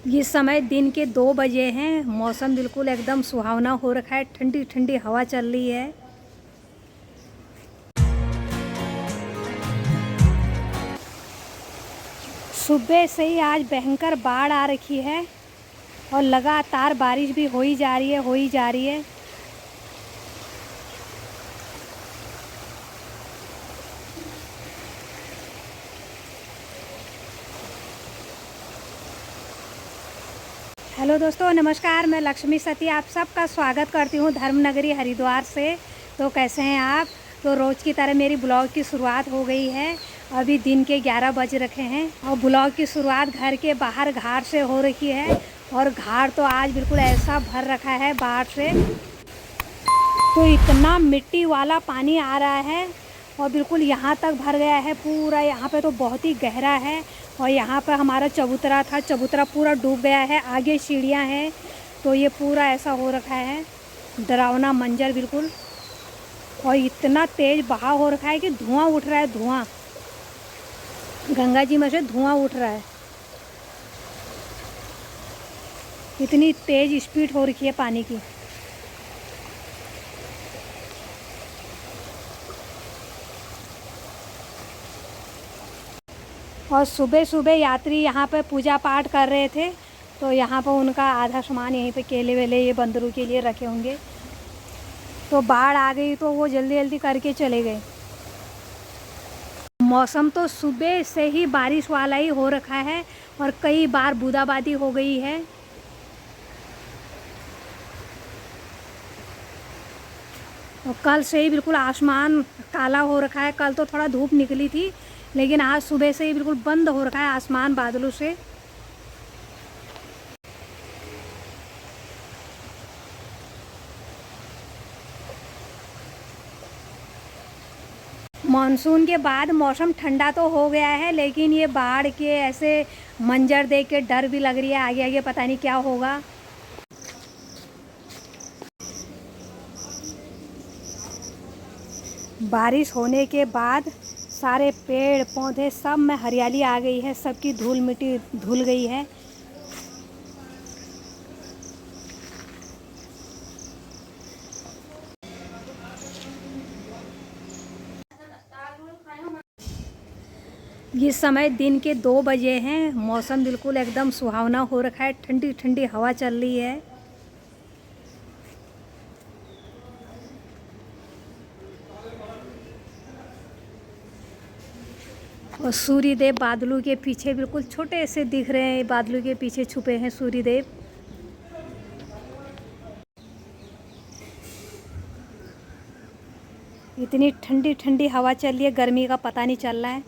ये समय दिन के 2 बजे हैं। मौसम बिल्कुल एकदम सुहावना हो रखा है। ठंडी ठंडी हवा चल रही है। सुबह से ही आज भयंकर बाढ़ आ रखी है और लगातार बारिश भी हो ही जा रही है। हेलो दोस्तों, नमस्कार। मैं लक्ष्मी सती आप सबका स्वागत करती हूँ धर्मनगरी हरिद्वार से। तो कैसे हैं आप? तो रोज़ की तरह मेरी ब्लॉग की शुरुआत हो गई है। अभी दिन के 11 बज रखे हैं और ब्लॉग की शुरुआत घर के बाहर घाट से हो रही है। और घाट तो आज बिल्कुल ऐसा भर रखा है बाढ़ से, तो इतना मिट्टी वाला पानी आ रहा है और बिल्कुल यहाँ तक भर गया है पूरा। यहाँ पे तो बहुत ही गहरा है और यहाँ पर हमारा चबूतरा था, चबूतरा पूरा डूब गया है। आगे सीढ़ियाँ हैं, तो ये पूरा ऐसा हो रखा है, डरावना मंजर बिल्कुल। और इतना तेज़ बहाव हो रखा है कि धुआं उठ रहा है, धुआं गंगा जी में से धुआं उठ रहा है। इतनी तेज़ स्पीड हो रखी है पानी की। और सुबह सुबह यात्री यहाँ पर पूजा पाठ कर रहे थे, तो यहाँ पर उनका आधा सामान यहीं पे केले वेले ये बंदरों के लिए रखे होंगे। तो बाढ़ आ गई तो वो जल्दी जल्दी करके चले गए। मौसम तो सुबह से ही बारिश वाला ही हो रखा है और कई बार बूंदाबांदी हो गई है। और कल से ही बिल्कुल आसमान काला हो रखा है। कल तो थोड़ा धूप निकली थी, लेकिन आज सुबह से ही बिल्कुल बंद हो रखा है आसमान बादलों से। मानसून के बाद मौसम ठंडा तो हो गया है, लेकिन ये बाढ़ के ऐसे मंजर देख के डर भी लग रही है। आगे आगे पता नहीं क्या होगा। बारिश होने के बाद सारे पेड़ पौधे सब में हरियाली आ गई है, सबकी धूल मिट्टी धुल गई है। ये समय दिन के 2 बजे हैं। मौसम बिल्कुल एकदम सुहावना हो रखा है। ठंडी ठंडी हवा चल रही है। और सूर्य देव बादलों के पीछे बिल्कुल छोटे से दिख रहे हैं। बादलों के पीछे छुपे हैं सूर्य देव। इतनी ठंडी ठंडी हवा चल रही है, गर्मी का पता नहीं चल रहा है।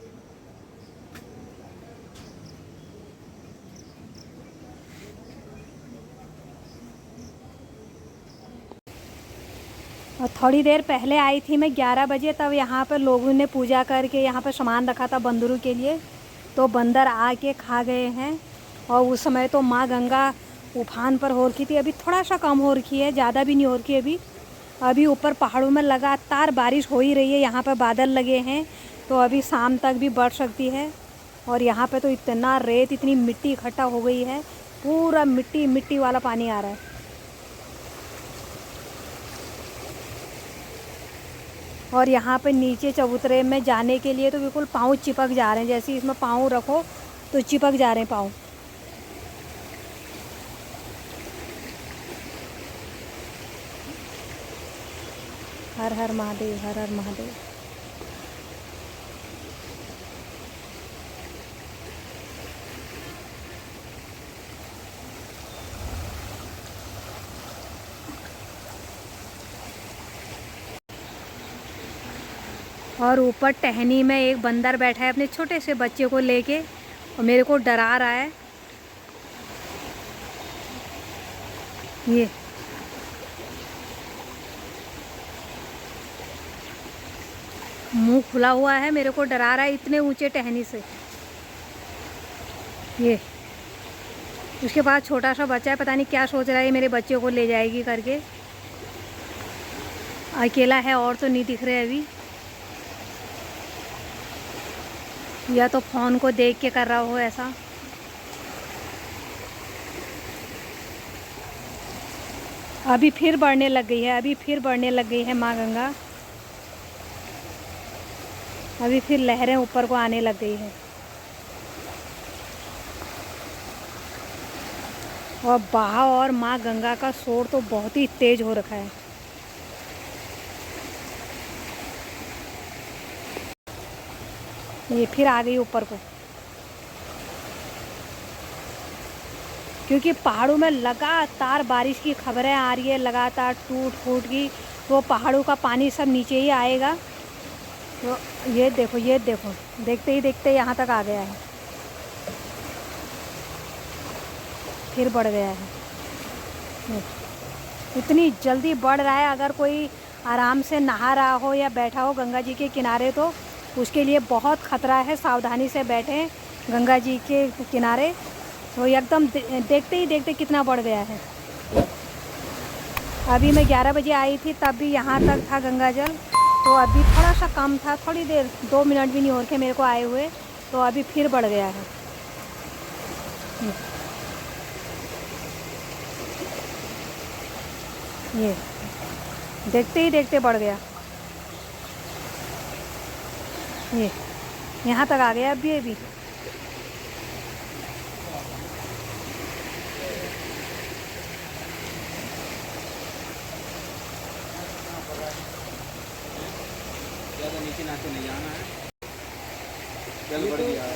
और थोड़ी देर पहले आई थी मैं 11 बजे, तब यहाँ पर लोगों ने पूजा करके यहाँ पर सामान रखा था बंदरों के लिए, तो बंदर आके खा गए हैं। और उस समय तो माँ गंगा उफान पर हो रखी थी। अभी थोड़ा सा कम हो रखी है, ज़्यादा भी नहीं हो रखी है अभी ऊपर पहाड़ों में लगातार बारिश हो ही रही है। यहाँ पर बादल लगे हैं, तो अभी शाम तक भी बढ़ सकती है। और यहाँ पे तो इतना रेत, इतनी मिट्टी इकट्ठा हो गई है, पूरा मिट्टी मिट्टी वाला पानी आ रहा है। और यहाँ पे नीचे चबूतरे में जाने के लिए तो बिल्कुल पाँव चिपक जा रहे हैं। जैसे इसमें पाँव रखो तो चिपक जा रहे हैं पाँव। हर हर महादेव, हर हर महादेव। और ऊपर टहनी में एक बंदर बैठा है अपने छोटे से बच्चे को लेके और मेरे को डरा रहा है। ये मुंह खुला हुआ है, मेरे को डरा रहा है इतने ऊंचे टहनी से। ये उसके पास छोटा सा बच्चा है, पता नहीं क्या सोच रहा है, मेरे बच्चे को ले जाएगी करके। अकेला है और तो नहीं दिख रहे अभी। या तो फ़ोन को देख के कर रहा हो ऐसा। अभी फिर बढ़ने लग गई है, अभी फिर बढ़ने लग गई है माँ गंगा। अभी फिर लहरें ऊपर को आने लग गई है और बहाव और माँ गंगा का शोर तो बहुत ही तेज हो रखा है। ये फिर आ गई ऊपर को, क्योंकि पहाड़ों में लगातार बारिश की खबरें आ रही है, लगातार टूट फूट की, तो पहाड़ों का पानी सब नीचे ही आएगा। तो ये देखो, ये देखो, देखते ही देखते यहाँ तक आ गया है, फिर बढ़ गया है। इतनी जल्दी बढ़ रहा है, अगर कोई आराम से नहा रहा हो या बैठा हो गंगा जी के किनारे तो उसके लिए बहुत ख़तरा है। सावधानी से बैठें गंगा जी के किनारे। तो एकदम देखते ही देखते कितना बढ़ गया है। अभी मैं 11 बजे आई थी, तब भी यहाँ तक था गंगा जल, तो अभी थोड़ा सा कम था, थोड़ी देर 2 मिनट भी नहीं हो रखे मेरे को आए हुए, तो अभी फिर बढ़ गया है। ये देखते ही देखते बढ़ गया, ये यहाँ तक आ गया अभी। ज़्यादा नीचे नाचे नहीं जाना है, जल बढ़ गया है।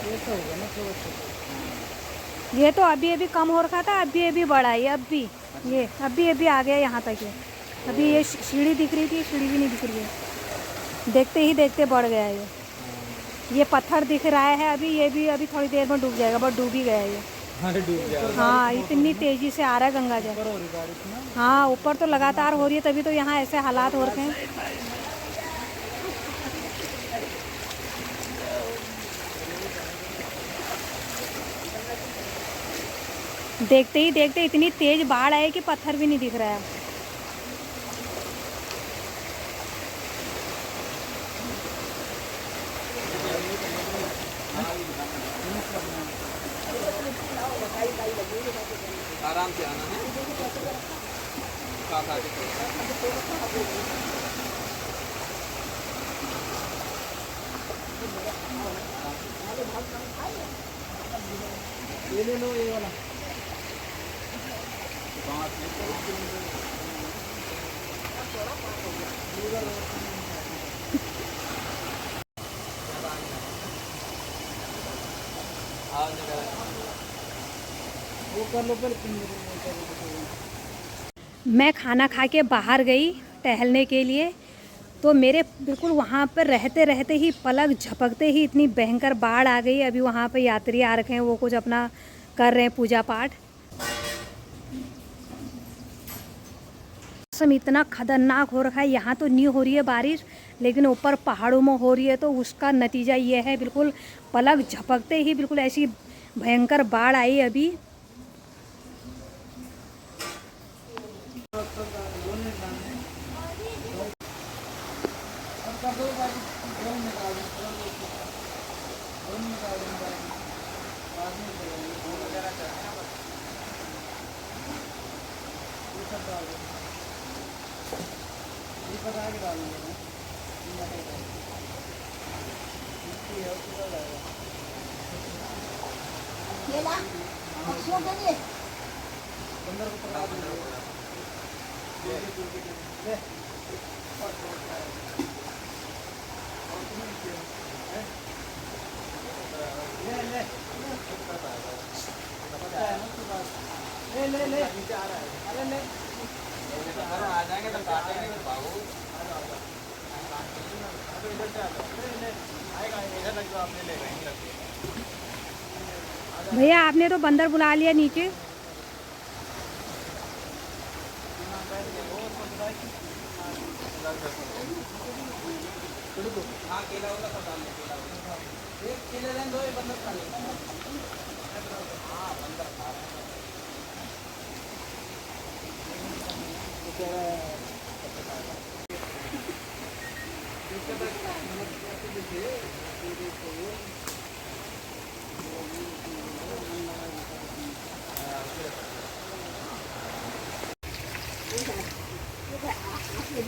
ये तो अभी अभी कम हो रखा था, अभी बढ़ा है अभी। ये अभी आ गया यहाँ तक है। अभी ये सीढ़ी दिख रही थी, सीढ़ी भी नहीं दिख रही है, देखते ही देखते बढ़ गया है। ये पत्थर दिख रहा है अभी, ये भी अभी थोड़ी देर में डूब जाएगा, बट डूब ही गया ये। हाँ, इतनी तेज़ी से आ रहा है गंगा जल। हाँ, ऊपर तो लगातार हो रही है, तभी तो यहाँ ऐसे हालात हो रखे हैं। देखते ही देखते इतनी तेज बाढ़ आई कि पत्थर भी नहीं दिख रहा है। आराम से आना है। ये ले लो, ये वाला वो कर लो पहले। मैं खाना खा के बाहर गई टहलने के लिए, तो मेरे बिल्कुल वहाँ पर रहते रहते ही, पलक झपकते ही इतनी भयंकर बाढ़ आ गई। अभी वहाँ पे यात्री आ रखे हैं, वो कुछ अपना कर रहे हैं पूजा पाठ। मौसम इतना खतरनाक हो रखा है, यहाँ तो नहीं हो रही है बारिश, लेकिन ऊपर पहाड़ों में हो रही है, तो उसका नतीजा ये है, बिल्कुल पलक झपकते ही बिल्कुल ऐसी भयंकर बाढ़ आई अभी। ले नीचे आ रहा है, अरे ले आ जाएंगे तो काटेंगे फिर भागो। इधर से आएगा, इधर लग जाओ, आपने ले गए भैया, आपने तो बंदर बुला लिया नीचे। हाँ, केला वाला पता नहीं, केला एक केले लें, 2 बंदर खा लेंगे। हाँ, बंदर खा रहे हैं। इस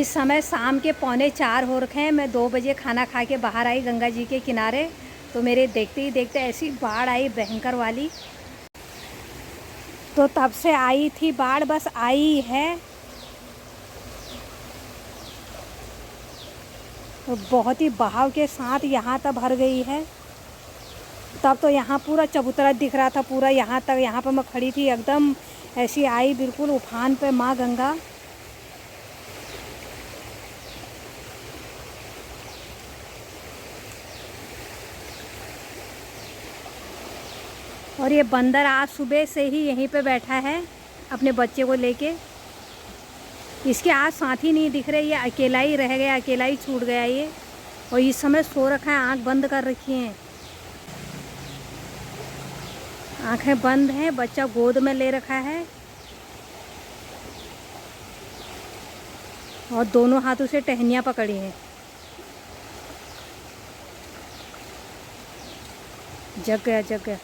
समय शाम के 3:45 हो रखे हैं। मैं 2 बजे खाना खा के बाहर आई गंगा जी के किनारे, तो मेरे देखते ही देखते ऐसी बाढ़ आई भयंकर वाली। तो तब से आई थी बाढ़, बस आई है। तो बहुत ही बहाव के साथ यहाँ तक भर गई है। तब तो यहाँ पूरा चबूतरा दिख रहा था, पूरा यहाँ तक। यहाँ पर मैं खड़ी थी, एकदम ऐसी आई बिल्कुल उफान पे माँ गंगा। और ये बंदर आज सुबह से ही यहीं पे बैठा है अपने बच्चे को लेके। इसके आज साथी नहीं दिख रहे, ये अकेला ही रह गया, अकेला ही छूट गया ये। और इस समय सो रखा है, आंख बंद कर रखी हैं, आंखें बंद हैं। बच्चा गोद में ले रखा है और दोनों हाथों से टहनियाँ पकड़ी हैं। जग गया, जग गया।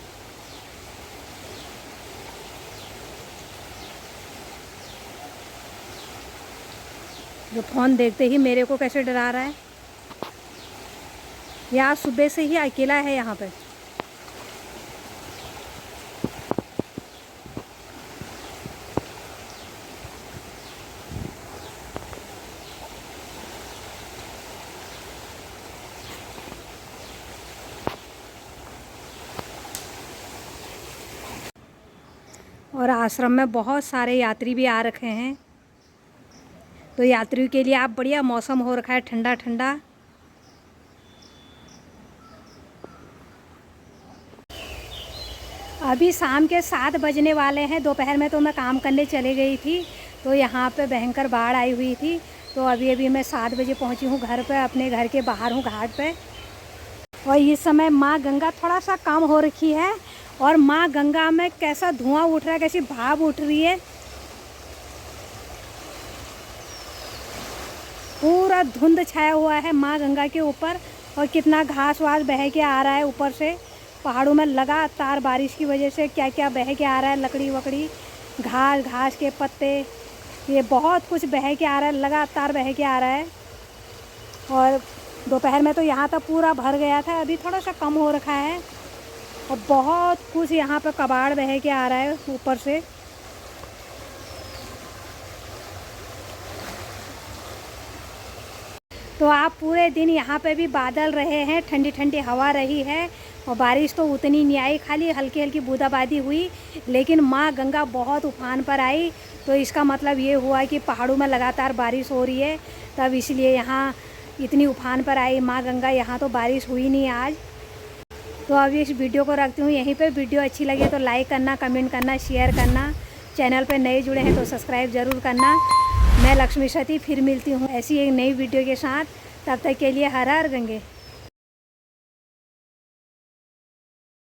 जो फ़ोन देखते ही मेरे को कैसे डरा रहा है। ये आज सुबह से ही अकेला है यहाँ पे। और आश्रम में बहुत सारे यात्री भी आ रखे हैं, तो यात्रियों के लिए आप बढ़िया मौसम हो रखा है, ठंडा ठंडा। अभी शाम के 7 बजने वाले हैं। दोपहर में तो मैं काम करने चले गई थी, तो यहाँ पे भयंकर बाढ़ आई हुई थी। तो अभी अभी मैं 7 बजे पहुँची हूँ घर पे, अपने घर के बाहर हूँ घाट पे। और इस समय माँ गंगा थोड़ा सा कम हो रखी है, और माँ गंगा में कैसा धुआं उठ रहा है, कैसी भाप उठ रही है। पूरा धुंध छाया हुआ है माँ गंगा के ऊपर, और कितना घास वास बह के आ रहा है ऊपर से। पहाड़ों में लगातार बारिश की वजह से क्या क्या बह के आ रहा है, लकड़ी वकड़ी, घास, घास के पत्ते, ये बहुत कुछ बह के आ रहा है, लगातार बह के आ रहा है। और दोपहर में तो यहाँ तक पूरा भर गया था, अभी थोड़ा सा कम हो रखा है। और बहुत कुछ यहाँ पर कबाड़ बह के आ रहा है ऊपर से। तो आप पूरे दिन यहाँ पे भी बादल रहे हैं, ठंडी ठंडी हवा रही है, और बारिश तो उतनी नहीं आई, खाली हल्की हल्की बूंदाबांदी हुई। लेकिन माँ गंगा बहुत उफान पर आई, तो इसका मतलब ये हुआ कि पहाड़ों में लगातार बारिश हो रही है, तब इसलिए यहाँ इतनी उफान पर आई माँ गंगा। यहाँ तो बारिश हुई नहीं आज। तो अभी इस वीडियो को रखती हूँ यहीं पे। वीडियो अच्छी लगे तो लाइक करना, कमेंट करना, शेयर करना। चैनल पे नए जुड़े हैं तो सब्सक्राइब ज़रूर करना। मैं लक्ष्मी सती फिर मिलती हूँ ऐसी एक नई वीडियो के साथ। तब तक के लिए हर हर गंगे।